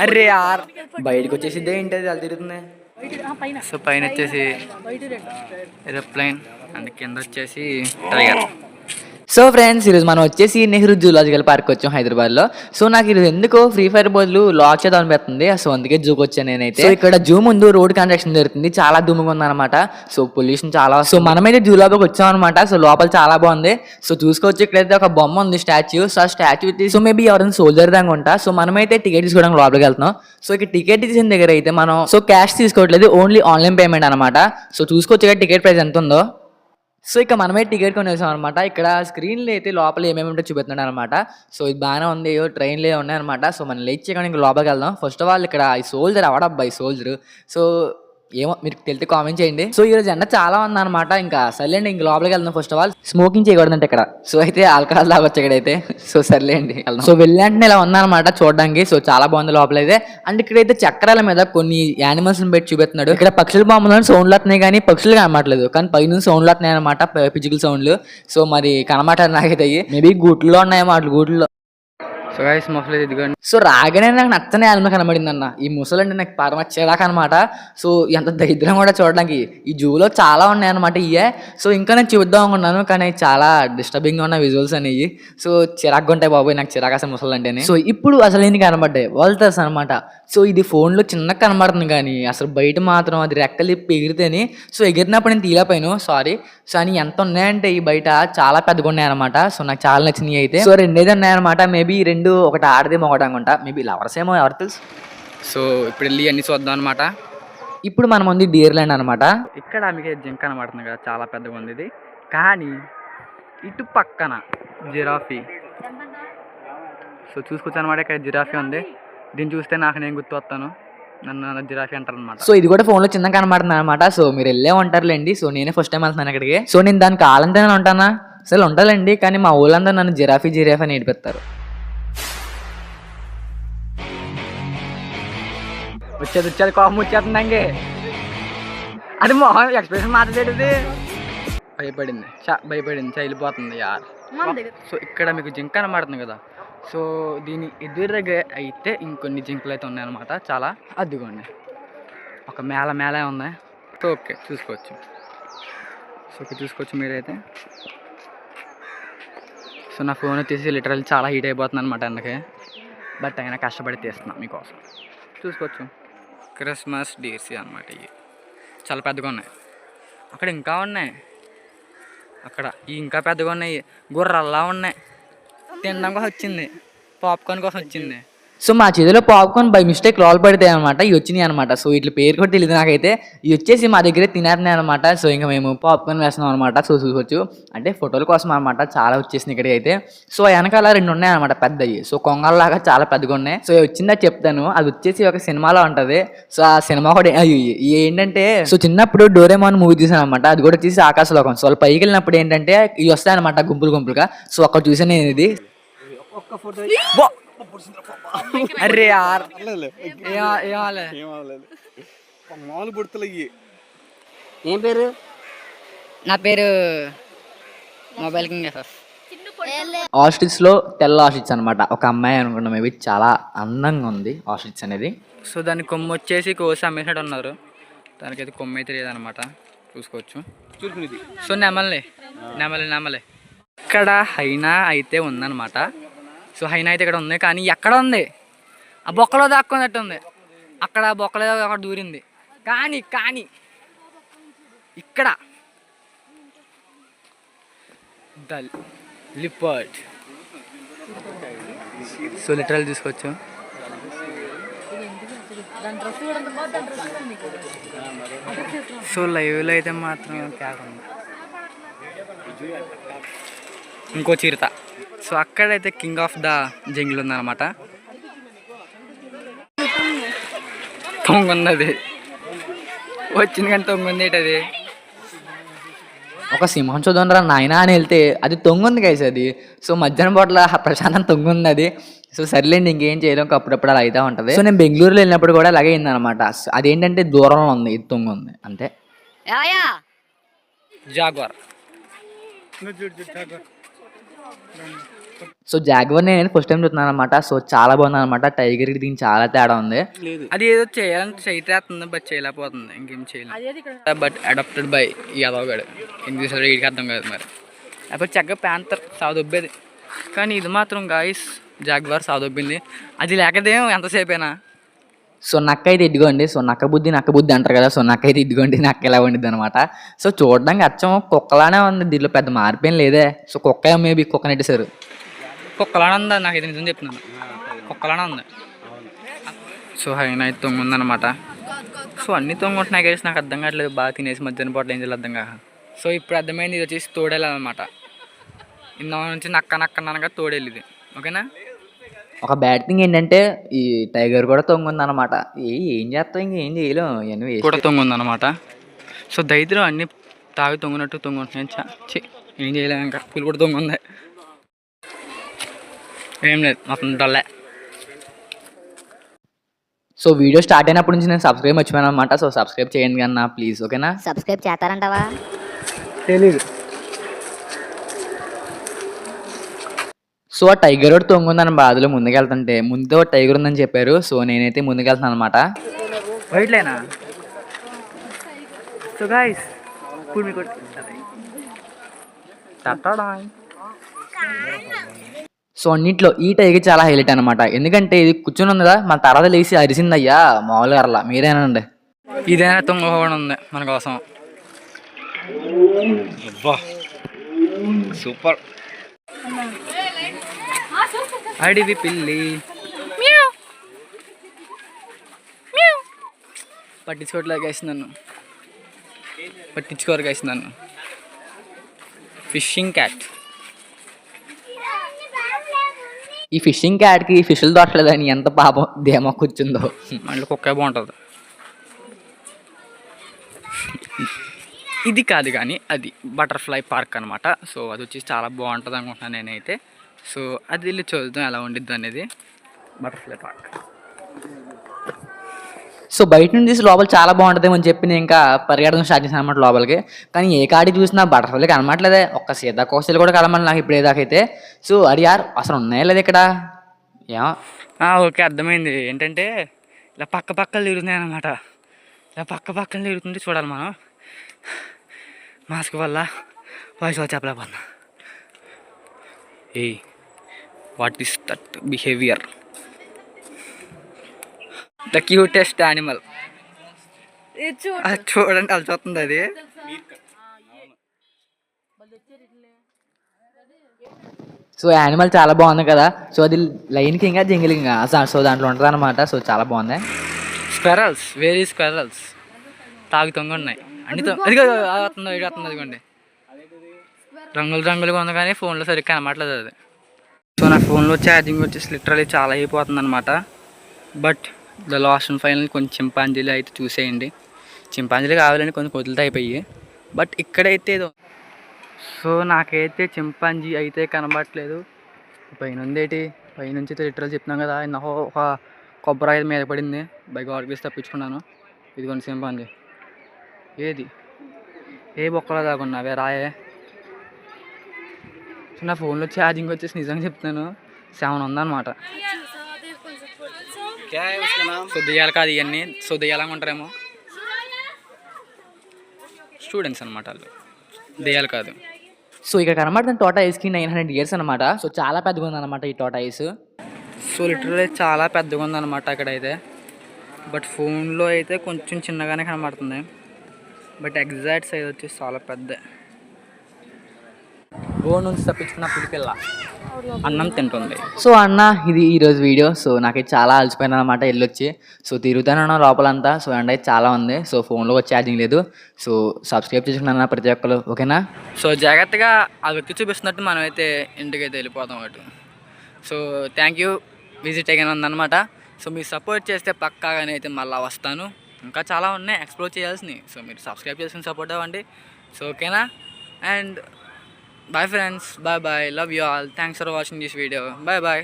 అరే యార్ బయటకు వచ్చేసిద్దే ఏంటి అది అలా తిరుగుతుంది. సో పైన వచ్చేసి ఏరోప్లేన్ అండ్ కింద వచ్చేసి టైగర్. సో ఫ్రెండ్స్ ఈరోజు మనం వచ్చేసి నెహ్రూ జూలాజికల్ పార్క్ వచ్చాం హైదరాబాద్లో. సో నాకు ఇది ఎందుకో ఫ్రీ ఫైర్ బదులు లాక్ చేద్దాం అనిపిస్తుంది. సో అందుకే జూకి వచ్చాను నేనైతే. సో ఇక్కడ జూ ముందు రోడ్ కన్స్ట్రక్షన్ జరుగుతుంది, చాలా దుమ్ముగా ఉందన్నమాట. సో పొల్యూషన్ చాలా. సో మనమైతే జూ లోపలికి వచ్చాం అనమాట. సో లోపల చాలా బాగుంది. సో చూసుకోవచ్చు ఇక్కడైతే ఒక బొమ్మ ఉంది, స్టాచ్యూ. సో ఆ స్టాచ్యూ సో మేబీ ఎవరైనా సోల్జర్ దాకా ఉంటా. సో మనమైతే టికెట్ తీసుకోవడానికి లోపలికి వెళ్తున్నాం. సో ఇక టికెట్ తీసిన దగ్గర అయితే మనం సో క్యాష్ తీసుకోవట్లేదు, ఓన్లీ ఆన్లైన్ పేమెంట్ అనమాట. సో చూసుకోవచ్చు ఇక్కడ టికెట్ ప్రైస్ ఎంత ఉందో. సో ఇక మనమే టికెట్ కొనేసాం అనమాట. ఇక్కడ స్క్రీన్లో అయితే లోపల ఏమేమి ఉంటే చూపిస్తున్నాడు అనమాట. సో ఇది బాగానే ఉంది, ట్రైన్లో ఉన్నాయన్నమాట. సో మనం లేట్ చేయకుండా ఇంకా లోపలికి వెళ్దాం. ఫస్ట్ ఆఫ్ ఆల్ ఇక్కడ ఈ సోల్జర్ అవడబ్బా, ఈ సోల్జర్. సో ఏమో మీరు తెలితే కామెంట్ చేయండి. సో ఈరోజు ఎండ చాలా ఉందన్నమాట. ఇంకా సర్లేండి ఇంక లోపలికి వెళ్దాం. ఫస్ట్ ఆఫ్ ఆల్ స్మోకింగ్ చేయకూడదంటే ఇక్కడ. సో అయితే ఆల్కహాల్ తాగొచ్చు ఇక్కడైతే. సో సర్లేండి వెళ్దాం. సో వెళ్ళంటే ఇలా ఉందన్నమాట చూడడానికి. సో చాలా బాగుంది లోపలైతే. అండ్ ఇక్కడైతే చక్రాల మీద కొన్ని యానిమల్స్ పెట్టి చూపిస్తున్నాడు. ఇక్కడ పక్షుల బొమ్మలు సౌండ్లు వస్తున్నాయి కానీ పక్షులు కనమాట్లేదు, కానీ పైన సౌండ్లు వస్తున్నాయి అనమాట, ఫిజికల్ సౌండ్లు. సో మరి కనమాట నాకైతే మేబీ గూట్లో ఉన్నాయేమో అట్లు గూట్లో. సో గైస్ ముసలి ఇదిగోండి. సో రాగానే నాకు నచ్చని యానిమల్ కనబడింది అన్న. ఈ ముసలు అంటే నాకు పరమ చిరాకు అనమాట. సో ఎంత దరిద్రం కూడా చూడడానికి. ఈ జూలో చాలా ఉన్నాయి అనమాట ఇవే. సో ఇంకా నేను చూద్దాం అనుకున్నాను కానీ చాలా డిస్టర్బింగ్గా ఉన్న విజువల్స్ అనేవి. సో చిరాకుగా ఉంటాయి బాబోయ్, నాకు చిరాకు అసలు ముసలు అంటేనే. సో ఇప్పుడు అసలు ఏంటి కనబడ్డాయి వాల్టర్స్ అనమాట. సో ఇది ఫోన్లో చిన్నగా కనబడుతుంది కానీ అసలు బయట మాత్రం అది రెక్కలు ఎగిరితేనే. సో ఎగిరినప్పుడు నేను తీయలేకపోయాను, సారీ. సో అని ఎంత ఉన్నాయంటే ఈ బయట చాలా పెద్దగా ఉన్నాయన్నమాట. సో నాకు చాలా నచ్చినాయి అయితే. సో రెండేది ఉన్నాయన్నమాట. మేబీ రెండు, ఒకటి ఆడదేమో ఒకటి అనుకుంటా, మేబీ లవర్స్ ఏమో, ఎవరు తెలుసు. సో ఇప్పుడు వెళ్ళి అన్ని చూద్దాం అనమాట. ఇప్పుడు మనం ఉంది డియర్ ల్యాండ్ అనమాట. ఇక్కడ మీకు జింక కనబడుతుంది కదా, చాలా పెద్దగా ఉంది ఇది. కానీ ఇటు పక్కన జిరాఫీ. సో చూసుకోవచ్చు అనమాట, ఇక్కడ జిరాఫీ ఉంది. దీన్ని చూస్తే నాకు నేను గుర్తు వస్తాను, నన్ను జిరాఫీ అంటారు అనమాట. సో ఇది కూడా ఫోన్లో చిన్నగా కనబడుతుంది అనమాట. సో మీరు వెళ్ళే ఉంటారులేండి. సో నేనే ఫస్ట్ టైం వెళ్తున్నాను అక్కడికి. సో నేను దానికి కావాలంటే నేను ఉంటానా, అసలు ఉంటాలండి. కానీ మా ఊళ్ళందరూ నన్ను జిరాఫీ జిరాఫీ అని ఏడిపిస్తారు. వచ్చేది కోపం వచ్చేస్తుందండి. అది మొహం ఎక్స్ప్రెషన్ మాట్లాడేది. భయపడింది వెళ్ళిపోతుంది యార్. సో ఇక్కడ మీకు జింక కనబడుతుంది కదా. సో దీని ఎదురు దగ్గర అయితే ఇంకొన్ని జింకలు అయితే ఉన్నాయన్నమాట, చాలా. అదిగోండి ఒక మేళ ఉన్నాయి. సో ఓకే చూసుకోవచ్చు. సో ఓకే చూసుకోవచ్చు మీరైతే. సో నా ఫోన్ వచ్చేసి లిటరల్లీ చాలా హీట్ అయిపోతుంది అనమాట అందుకే. బట్ అయినా కష్టపడి తీస్తున్నాను మీకోసం. చూసుకోవచ్చు క్రిస్మస్ డీర్సీ అనమాట. ఇవి చాలా పెద్దగా ఉన్నాయి. అక్కడ ఇంకా ఉన్నాయి, అక్కడ ఇంకా పెద్దగా ఉన్నాయి. గుర్రల్లా ఉన్నాయి. తినడం కోసం వచ్చింది, పాప్కార్న్ కోసం వచ్చింది. సో మా చేతిలో పాప్కార్న్ బై మిస్టేక్ లోపల పడితాయి అనమాట. ఇవి వచ్చినాయి అనమాట. సో వీటి పేరు కూడా తెలియదు నాకైతే. ఇవి వచ్చేసి మా దగ్గరే తినేస్తున్నాయి అనమాట. సో ఇంకా మేము పాప్కార్న్ వేస్తున్నాం అనమాట. సో చూసుకోవచ్చు, అంటే ఫోటోల కోసం అనమాట. చాలా వచ్చేసినాయి ఇక్కడికి అయితే. సో వెనకాల రెండు ఉన్నాయి అనమాట పెద్దవి. సో కొంగల్లాగా చాలా పెద్దగా ఉన్నాయి. సో వచ్చిందా చెప్తాను. అది వచ్చేసి ఒక సినిమాలో ఉంటుంది. సో ఆ సినిమా కూడా ఏంటంటే, సో చిన్నప్పుడు డోరేమాన్ మూవీ చూసాను అనమాట. అది కూడా వచ్చేసి ఆకాశలోకం. సో వాళ్ళు పైకి వెళ్ళినప్పుడు ఏంటంటే ఇవి వస్తాయి అనమాట గుంపులుగా. సో అక్కడ చూసాను నేను ఇది. అరే యార్ ఏం పేరు? నా పేరు మొబైల్ కింగ్. ఆస్ట్రిచ్ లో తెల్ల ఆస్ట్రిచ్ అనమాట. ఒక అమ్మాయి అనుకున్నాం, మేబీ చాలా అందంగా ఉంది ఆస్ట్రిచ్ అనేది. సో దాని కొమ్ము వచ్చేసి కోసి అమ్మేసినట్టు ఉన్నారు. దానికైతే కొమ్ము అయితే లేదనమాట, చూసుకోవచ్చు. సో నెమలి ఇక్కడ హైనా అయితే ఉందన్నమాట. సో హైనా అయితే ఇక్కడ ఉంది, కానీ ఎక్కడ ఉంది? ఆ బొక్కలో దాక్కున్నట్టు ఉంది. అక్కడ బొక్కలో అక్కడ దూరింది. కానీ ఇక్కడ ద లిపర్డ్. సో లిటరల్ తీసుకోవచ్చు. సో లైవ్లో అయితే మాత్రం కాకుండా ఇంకో చిరుత. సో అక్కడైతే కింగ్ ఆఫ్ ద జంగిల్ ఉందన్నమాట. తొంగుంది, అది వచ్చింది కానీ తొంగుంది ఏంటది. ఒక సింహం చూద్దాం రా నాయన అని వెళ్తే అది తొంగుంది గైస్ అది. సో మధ్యాహ్నం పూటల ప్రశాంతం తొంగుంది అది. సో సర్లేండి ఇంకేం చేయలేం, అప్పుడప్పుడు అలా అయితే ఉంటుంది. సో నేను బెంగళూరులో వెళ్ళినప్పుడు కూడా అలాగే అయింది అనమాట. అదేంటంటే దూరంలో ఉంది, ఇది తొంగుంది అంతే. జాగ్వార్ సో జాగ్వర్ నేను ఫస్ట్ టైం చూస్తున్నాను అనమాట. సో చాలా బాగుంది అనమాట. టైగర్ దీనికి చాలా తేడా ఉంది. అది ఏదో చేయాలంటే చేయటేస్తుంది బట్ చేయలేకపోతుంది. ఇంకేం చేయలేదు. బట్ అడాప్టెడ్ బై యాదవ్గాడు. ఇంగ్లీష్లో వీడికి అర్థం కాదు మరి. అప్పుడు చక్కగా ప్యాంతర్ సాదొబ్బేది. కానీ ఇది మాత్రం గాయస్ జాగ్వార్ సాదొబ్బింది. అది లేకదేమో ఎంతసేపైనా. సో నక్క అయితే ఇదిగోండి. సో నక్క బుద్ధి అంటారు కదా. సో నక్క అయితే ఇదిగోండి. నక్క ఎలా ఉండిద్ది అనమాట. సో చూడడానికి అచ్చం కుక్కలానే ఉంది. దీంట్లో పెద్ద మార్పేం లేదే. సో కుక్క మేబీ కుక్క నెట్టేశారు. కుక్కలానే ఉందా? నాకు ఇది నిజం చెప్తున్నాను. కుక్కలానే ఉంది. సో హైనా అయితే తొంగుందనమాట. సో అన్నీ తొంగుంటున్నాయి కలిసి నాకు అర్థం కావట్లేదు. బాగా తినేసి మధ్యాహ్నం పూట ఏం చేయాలి అర్థం కాక. సో ఇప్పుడు అర్థమైంది ఇది వచ్చేసి తోడేలన్నమాట. ఇందా నుంచి నక్క అనగా తోడేలిది. ఓకేనా. ఒక బ్యాడ్ థింగ్ ఏంటంటే ఈ టైగర్ కూడా తొంగుందనమాట. ఏం చేస్తాం ఇంకేం చేయలేం. ఇవన్నీ కూడా తొంగుందనమాట. సో దైత్రం అన్నీ తాగి తొంగుంటున్నాయి. ఏం చేయలేము. ఇంకా పులి కూడా తొంగుంది. ఏం లేదు మొత్తం డొల్లే. సో వీడియో స్టార్ట్ అయినప్పటి నుంచి నేను సబ్స్క్రైబ్ మర్చిపోయాను అనమాట. సో సబ్స్క్రైబ్ చేయండి కన్నా ప్లీజ్. ఓకేనా. సబ్స్క్రైబ్ చేస్తారంటావా? తెలీదు. సో ఆ టైగర్ ఒకటి తొంగుందని బాధలో ముందుకెళ్తుంటే ముందే ఒక టైగర్ ఉందని చెప్పారు. సో నేనైతే ముందుకెళ్తున్నాను అనమాట. వైట్లేనా? సో గాయ్స్ ఇప్పుడు మీకు సో అన్నింటిలో ఈ టైగర్ చాలా హైలైట్ అనమాట. ఎందుకంటే ఇది కూర్చొని ఉంది కదా, మన తర్వాత లేచి అరిసిందయ్యా మామూలుగా అరలా. మీరేనండి ఇదైనా తొంగపోవడం ఉంది మన కోసం. సూపర్. అడివి పిల్లి పట్టించుకోరు గైస్ నన్ను. Fishing cat. ఈ ఫిషింగ్ క్యాట్కి ఫిష్లు దొరకలేదని ఎంత పాపం ధేమా కూర్చుందో. మళ్ళీ కుక్క బాగుంటుంది. ఇది కాదు కానీ అది బటర్ఫ్లై పార్క్ అనమాట. సో అది వచ్చి చాలా బాగుంటుంది అనుకుంటున్నాను నేనైతే. సో అది వెళ్ళి చూద్దాం ఎలా ఉండిద్ది అనేది. Butterfly park. సో బయట నుంచి చూసి లోపల చాలా బాగుంటుందేమో అని చెప్పి నేను ఇంకా పరిగెడడం స్టార్ట్ చేశాను అనమాట లోపలికి. కానీ ఏ కాడికి చూసినా బటర్ఫ్లై కనమాట్లేదే. ఒక్క సీతాకోకచిలుక కూడా కనమాలి నాకు ఇప్పుడేదాకైతే. సో అది యార్ అసలు ఉన్నాయా లేదు ఇక్కడ. ఏమో. ఓకే అర్థమైంది. ఏంటంటే ఇలా పక్కలు తిరుగుతున్నాయి అనమాట. ఇలా పక్కన తిరుగుతుంటే చూడాలి మనం. మాస్క్ వల్ల వాయిస్ చెప్పలేకపోతున్నా. What is that behaviour? The cutest animal. చూడండి అలా చూస్తుంది అది. సో యానిమల్ చాలా బాగుంది కదా. సో అది line king jungle king. So దాంట్లో ఉంటుంది అనమాట. సో చాలా బాగుంది. స్క్వెరల్స్, వేరీ స్క్వెరల్స్ తాగుతూనే ఉన్నాయి. అన్ని అది వస్తుంది అదిగోండి. రంగులుగా ఉంది కానీ ఫోన్లో సరిగ్గా కనమాట్లేదు అది. సో నా ఫోన్లో ఛార్జింగ్ వచ్చేసి లిటరలీ చాలా అయిపోతుంది అనమాట. But the last and final కొంచెం చింపాంజీలు అయితే చూసేయండి. చింపాంజీలు కావాలని కొంచెం కొద్దిలతో అయిపోయి. బట్ ఇక్కడైతే ఏదో. సో నాకైతే చింపాంజీ అయితే కనబడట్లేదు. పైనుంచి అయితే లిటరల్ చెప్తున్నాం కదా. నాకు ఒక కొబ్బరి మీద పడింది. బై గాడ్ గ్రేస్ తప్పించుకున్నాను. ఇదిగోండి చింపాంజీ. ఏది ఏ బొక్కలో దాకున్నా అవే రాయే. సో నా ఫోన్లో ఛార్జింగ్ వచ్చేసి నిజంగా చెప్తున్నాను 7 ఉందన్నమాట. సో దెయ్యాలు కాదు ఇవన్నీ. సో దెయ్యాలంగా ఉంటారేమో. స్టూడెంట్స్ అనమాట వాళ్ళు. దెయ్యాలు కాదు. సో ఇక్కడ కనబడుతున్న టోటాయిస్కి 900 years అనమాట. సో చాలా పెద్దగా ఉందన్నమాట ఈ టోటాయిస్. సో లిటరల్లీ చాలా పెద్దగా ఉందన్నమాట అక్కడైతే. బట్ ఫోన్లో అయితే కొంచెం చిన్నగానే కనబడుతుంది. బట్ ఎగ్జాక్ట్ సైజ్ వచ్చేసి చాలా పెద్ద. బోన్ నుంచి తప్పించుకున్న పిల్ల అన్నం తింటుంది. సో అన్న ఇది ఈరోజు వీడియో. సో నాకైతే చాలా అలసిపోయింది అనమాట వెళ్ళొచ్చి. సో తిరుగుతానన్నా లోపలంతా. సో అండ్ అయితే చాలా ఉంది. సో ఫోన్లో ఛార్జింగ్ లేదు. సో సబ్స్క్రైబ్ చేసుకున్నా ప్రతి ఒక్కరు. ఓకేనా. సో జాగ్రత్తగా ఆ వ్యక్తి చూపిస్తున్నట్టు మనం అయితే ఇంటికైతే వెళ్ళిపోతాం అటు. So thank you. విజిట్ అయ్యాను ఉందన్నమాట. సో మీరు సపోర్ట్ చేస్తే పక్కాగానే అయితే మళ్ళీ వస్తాను. ఇంకా చాలా ఉన్నాయి ఎక్స్ప్లోర్ చేయాల్సినవి. సో మీరు సబ్స్క్రైబ్ చేసుకుని సపోర్ట్ అవ్వండి. సో ఓకేనా. And bye friends, bye, love you all, thanks for watching this video, bye.